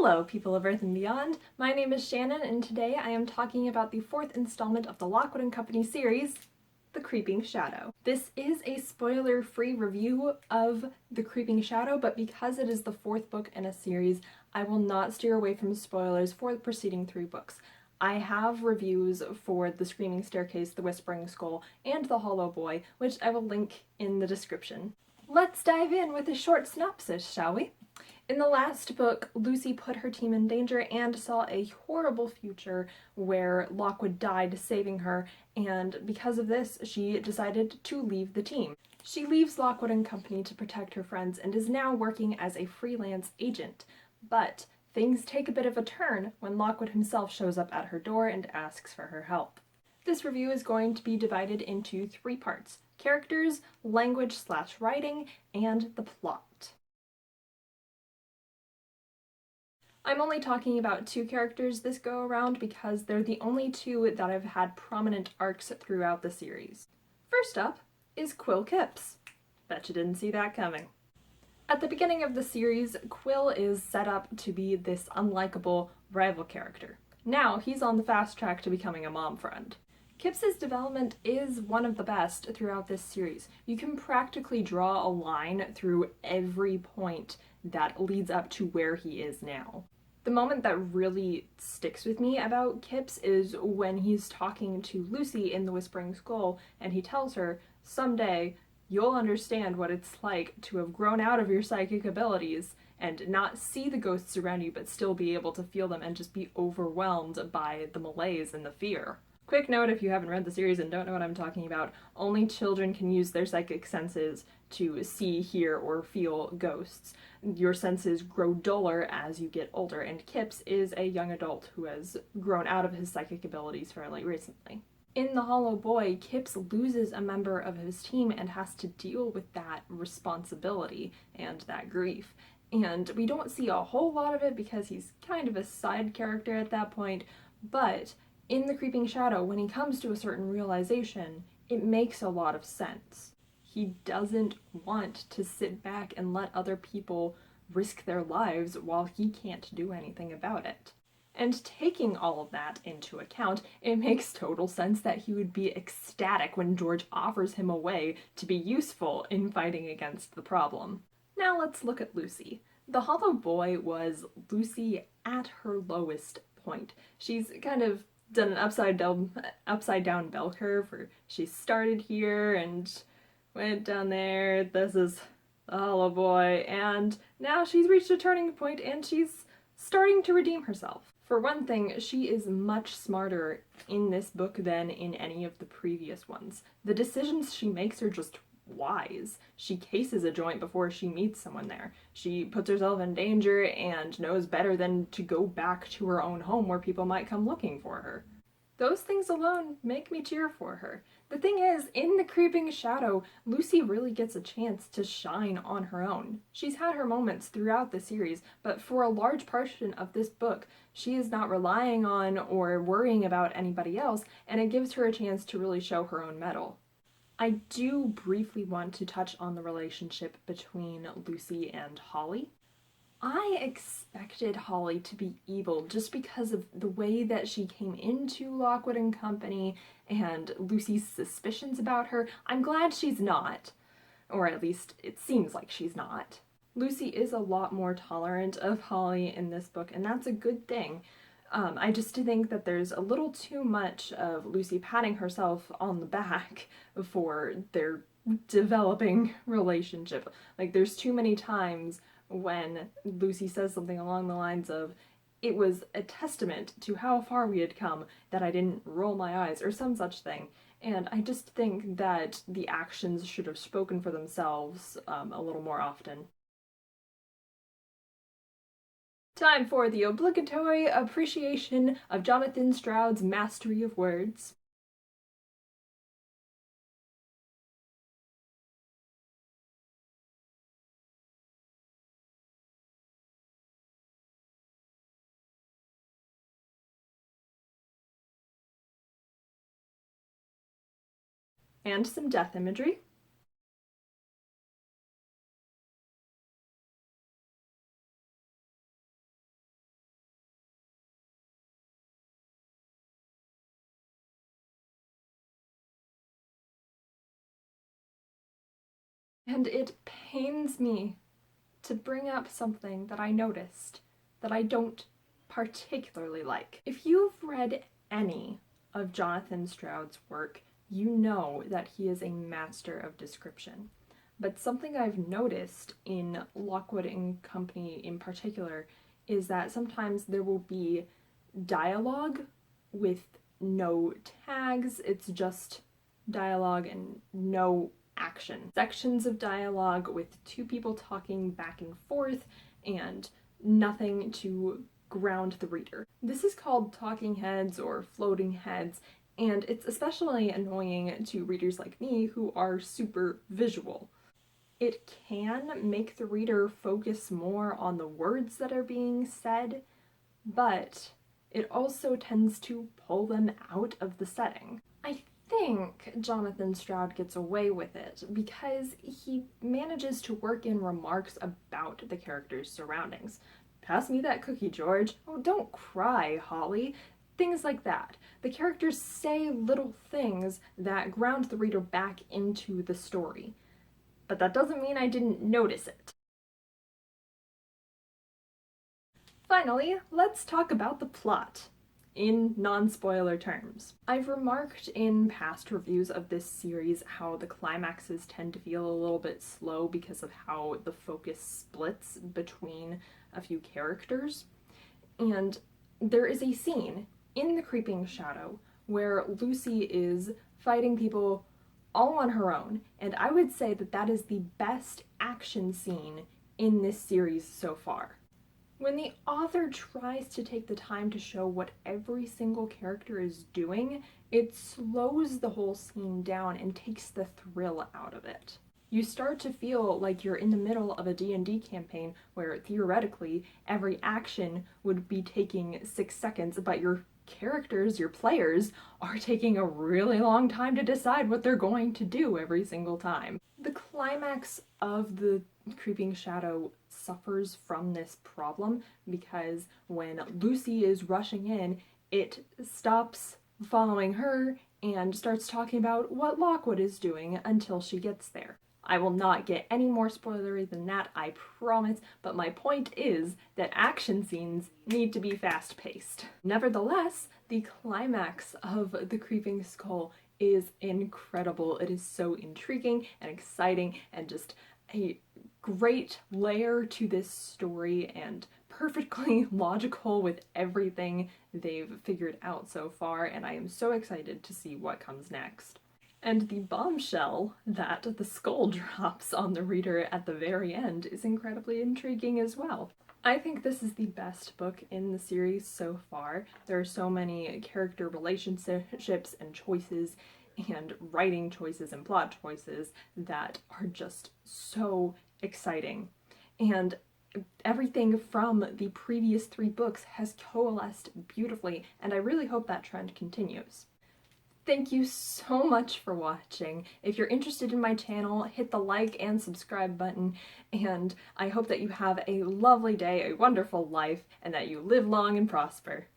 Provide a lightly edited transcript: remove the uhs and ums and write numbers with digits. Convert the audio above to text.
Hello, people of Earth and beyond. My name is Shannon, and today I am talking about the fourth installment of the Lockwood Co. series, The Creeping Shadow. This is a spoiler-free review of The Creeping Shadow, but because it is the fourth book in a series, I will not steer away from spoilers for the preceding three books. I have reviews for The Screaming Staircase, The Whispering Skull, and The Hollow Boy, which I will link in the description. Let's dive in with a short synopsis, shall we? In the last book, Lucy put her team in danger and saw a horrible future where Lockwood died saving her, and because of this, she decided to leave the team. She leaves Lockwood Company to protect her friends and is now working as a freelance agent. But things take a bit of a turn when Lockwood himself shows up at her door and asks for her help. This review is going to be divided into three parts: characters, language/writing, and the plot. I'm only talking about two characters this go around because they're the only two that have had prominent arcs throughout the series. First up is Quill Kipps. Bet you didn't see that coming. At the beginning of the series, Quill is set up to be this unlikable rival character. Now he's on the fast track to becoming a mom friend. Kipps's development is one of the best throughout this series. You can practically draw a line through every point that leads up to where he is now. The moment that really sticks with me about Kipps is when he's talking to Lucy in The Whispering Skull, and he tells her, "Someday you'll understand what it's like to have grown out of your psychic abilities and not see the ghosts around you but still be able to feel them and just be overwhelmed by the malaise and the fear." Quick note, if you haven't read the series and don't know what I'm talking about, only children can use their psychic senses to see, hear, or feel ghosts. Your senses grow duller as you get older, and Kipps is a young adult who has grown out of his psychic abilities fairly recently. In The Hollow Boy, Kipps loses a member of his team and has to deal with that responsibility and that grief. And we don't see a whole lot of it because he's kind of a side character at that point, but in The Creeping Shadow, when he comes to a certain realization, it makes a lot of sense. He doesn't want to sit back and let other people risk their lives while he can't do anything about it. And taking all of that into account, it makes total sense that he would be ecstatic when George offers him a way to be useful in fighting against the problem. Now let's look at Lucy. The Hollow Boy was Lucy at her lowest point. She's kind of done an upside down bell curve where she started here and went down there. This is the Hollow Boy, and now she's reached a turning point and she's starting to redeem herself. For one thing, she is much smarter in this book than in any of the previous ones. The decisions she makes are just wise. She cases a joint before she meets someone there. She puts herself in danger and knows better than to go back to her own home where people might come looking for her. Those things alone make me cheer for her. The thing is, in The Creeping Shadow, Lucy really gets a chance to shine on her own. She's had her moments throughout the series, but for a large portion of this book, she is not relying on or worrying about anybody else, and it gives her a chance to really show her own mettle. I do briefly want to touch on the relationship between Lucy and Holly. I expected Holly to be evil just because of the way that she came into Lockwood and Company and Lucy's suspicions about her. I'm glad she's not, or at least it seems like she's not. Lucy is a lot more tolerant of Holly in this book, and that's a good thing. I just think that there's a little too much of Lucy patting herself on the back for their developing relationship. Like, there's too many times when Lucy says something along the lines of, "It was a testament to how far we had come that I didn't roll my eyes," or some such thing. And I just think that the actions should have spoken for themselves a little more often. Time for the obligatory appreciation of Jonathan Stroud's mastery of words. And some death imagery. And it pains me to bring up something that I noticed that I don't particularly like. If you've read any of Jonathan Stroud's work, you know that he is a master of description. But something I've noticed in Lockwood and Company in particular is that sometimes there will be dialogue with no tags, it's just dialogue and no action. Sections of dialogue with two people talking back and forth and nothing to ground the reader. This is called talking heads or floating heads, and it's especially annoying to readers like me who are super visual. It can make the reader focus more on the words that are being said, but it also tends to pull them out of the setting. I think Jonathan Stroud gets away with it because he manages to work in remarks about the character's surroundings. Pass me that cookie, George. Oh, don't cry, Holly. Things like that. The characters say little things that ground the reader back into the story. But that doesn't mean I didn't notice it. Finally, let's talk about the plot in non-spoiler terms. I've remarked in past reviews of this series how the climaxes tend to feel a little bit slow because of how the focus splits between a few characters. And there is a scene in The Creeping Shadow where Lucy is fighting people all on her own, and I would say that that is the best action scene in this series so far. When the author tries to take the time to show what every single character is doing, it slows the whole scene down and takes the thrill out of it. You start to feel like you're in the middle of a D&D campaign where theoretically every action would be taking 6 seconds, but your characters, your players, are taking a really long time to decide what they're going to do every single time. The climax of The Creeping Shadow suffers from this problem because when Lucy is rushing in, it stops following her and starts talking about what Lockwood is doing until she gets there. I will not get any more spoilery than that, I promise, but my point is that action scenes need to be fast-paced. Nevertheless, the climax of The Creeping Skull is incredible. It is so intriguing and exciting and just a great layer to this story and perfectly logical with everything they've figured out so far, and I am so excited to see what comes next. And the bombshell that the skull drops on the reader at the very end is incredibly intriguing as well. I think this is the best book in the series so far. There are so many character relationships and choices and writing choices and plot choices that are just so exciting. And everything from the previous 3 books has coalesced beautifully, and I really hope that trend continues. Thank you so much for watching. If you're interested in my channel, hit the like and subscribe button, and I hope that you have a lovely day, a wonderful life, and that you live long and prosper.